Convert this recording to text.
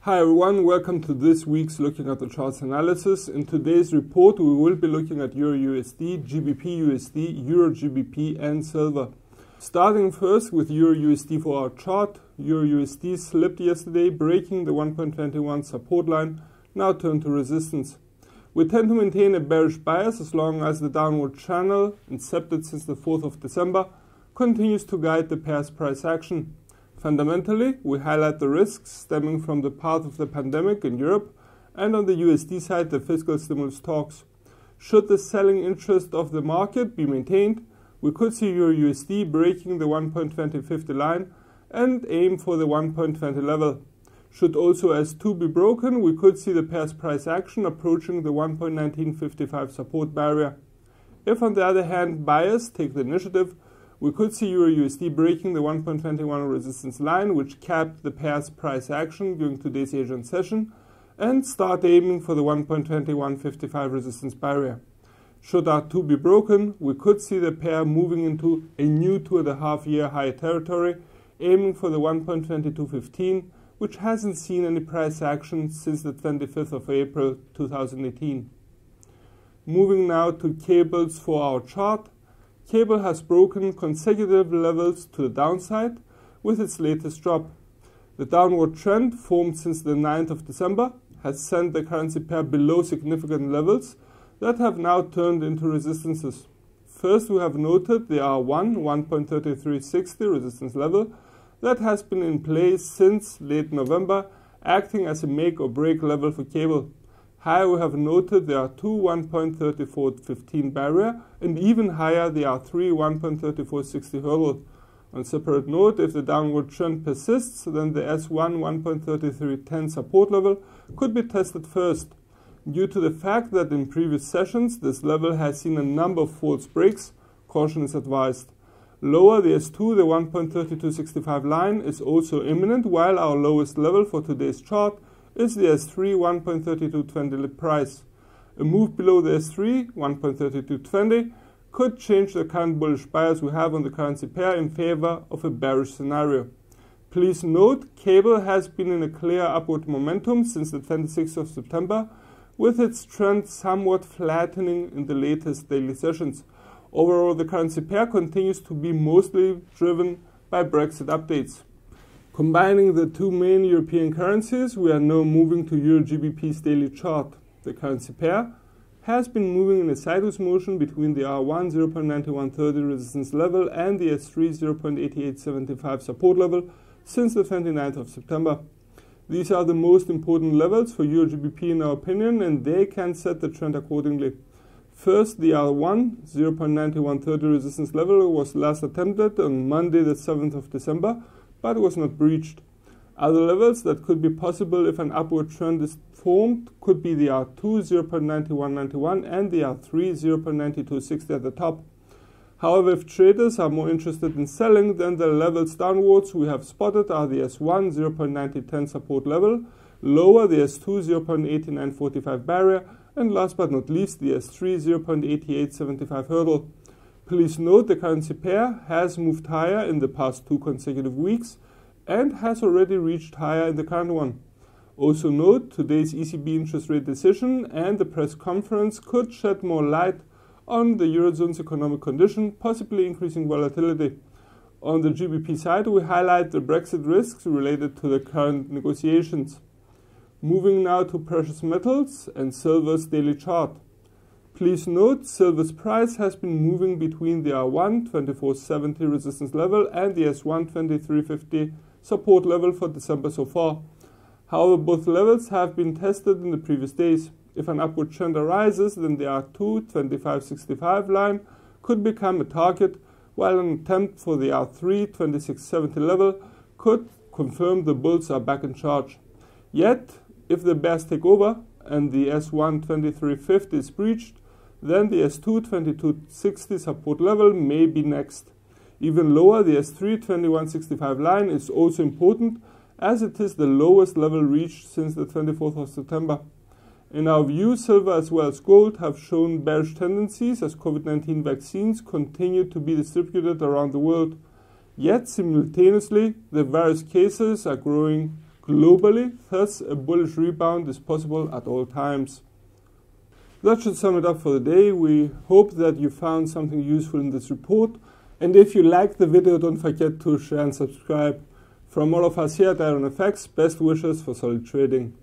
Hi everyone, welcome to this week's Looking at the Charts analysis. In today's report, we will be looking at EURUSD, GBP-USD, EURGBP and silver. Starting first with EURUSD for our chart, EURUSD slipped yesterday, breaking the 1.21 support line, now turned to resistance. We tend to maintain a bearish bias as long as the downward channel, incepted since the 4th of December, continues to guide the pair's price action. Fundamentally, we highlight the risks stemming from the path of the pandemic in Europe, and on the USD side, the fiscal stimulus talks. Should the selling interest of the market be maintained, we could see EURUSD breaking the 1.2050 line and aim for the 1.20 level. Should also S2 be broken, we could see the pair's price action approaching the 1.1955 support barrier. If on the other hand buyers take the initiative, we could see EURUSD breaking the 1.21 resistance line, which capped the pair's price action during today's Asian session, and start aiming for the 1.2155 resistance barrier. Should R2 be broken, we could see the pair moving into a new 2.5-year high territory, aiming for the 1.2215, which hasn't seen any price action since the 25th of April 2018. Moving now to cables for our chart. Cable has broken consecutive levels to the downside with its latest drop. The downward trend formed since the 9th of December has sent the currency pair below significant levels that have now turned into resistances. First, we have noted the R1 1.3360 resistance level that has been in place since late November, acting as a make or break level for cable. Higher, we have noted the R2 1.3415 barrier, and even higher the R3 1.3460 hurdle. On separate note, if the downward trend persists, then the S1 1.3310 support level could be tested first. Due to the fact that in previous sessions this level has seen a number of false breaks, caution is advised. Lower the S2, the 1.3265 line, is also imminent, while our lowest level for today's chart is the S3 1.3220 price. A move below the S3 1.3220 could change the current bullish bias we have on the currency pair in favor of a bearish scenario. Please note, cable has been in a clear upward momentum since the 26th of September, with its trend somewhat flattening in the latest daily sessions. Overall, the currency pair continues to be mostly driven by Brexit updates. Combining the two main European currencies, we are now moving to EURGBP's daily chart. The currency pair has been moving in a sideways motion between the R1 0.9130 resistance level and the S3 0.8875 support level since the 29th of September. These are the most important levels for EURGBP in our opinion, and they can set the trend accordingly. First, the R1 0.9130 resistance level was last attempted on Monday the 7th of December, but was not breached. Other levels that could be possible if an upward trend is formed could be the R2 0.9191 and the R3 0.9260 at the top. However, if traders are more interested in selling, then the levels downwards we have spotted are the S1 0.9010 support level, lower the S2 0.8945 barrier, and last but not least the S3 0.8875 hurdle. Please note the currency pair has moved higher in the past 2 consecutive weeks and has already reached higher in the current one. Also note, today's ECB interest rate decision and the press conference could shed more light on the Eurozone's economic condition, possibly increasing volatility. On the GBP side, we highlight the Brexit risks related to the current negotiations. Moving now to precious metals and silver's daily chart. Please note, silver's price has been moving between the R1 2470 resistance level and the S1 2350 support level for December so far. However, both levels have been tested in the previous days. If an upward trend arises, then the R2 2565 line could become a target, while an attempt for the R3 2670 level could confirm the bulls are back in charge. Yet, if the bears take over and the S1 2350 is breached, then the S2 2260 support level may be next. Even lower, the S3 2165 line is also important, as it is the lowest level reached since the 24th of September. In our view, silver as well as gold have shown bearish tendencies as COVID-19 vaccines continue to be distributed around the world. Yet, simultaneously, the various cases are growing globally, thus a bullish rebound is possible at all times. That should sum it up for the day. We hope that you found something useful in this report, and if you liked the video, don't forget to share and subscribe. From all of us here at IronFX, best wishes for solid trading.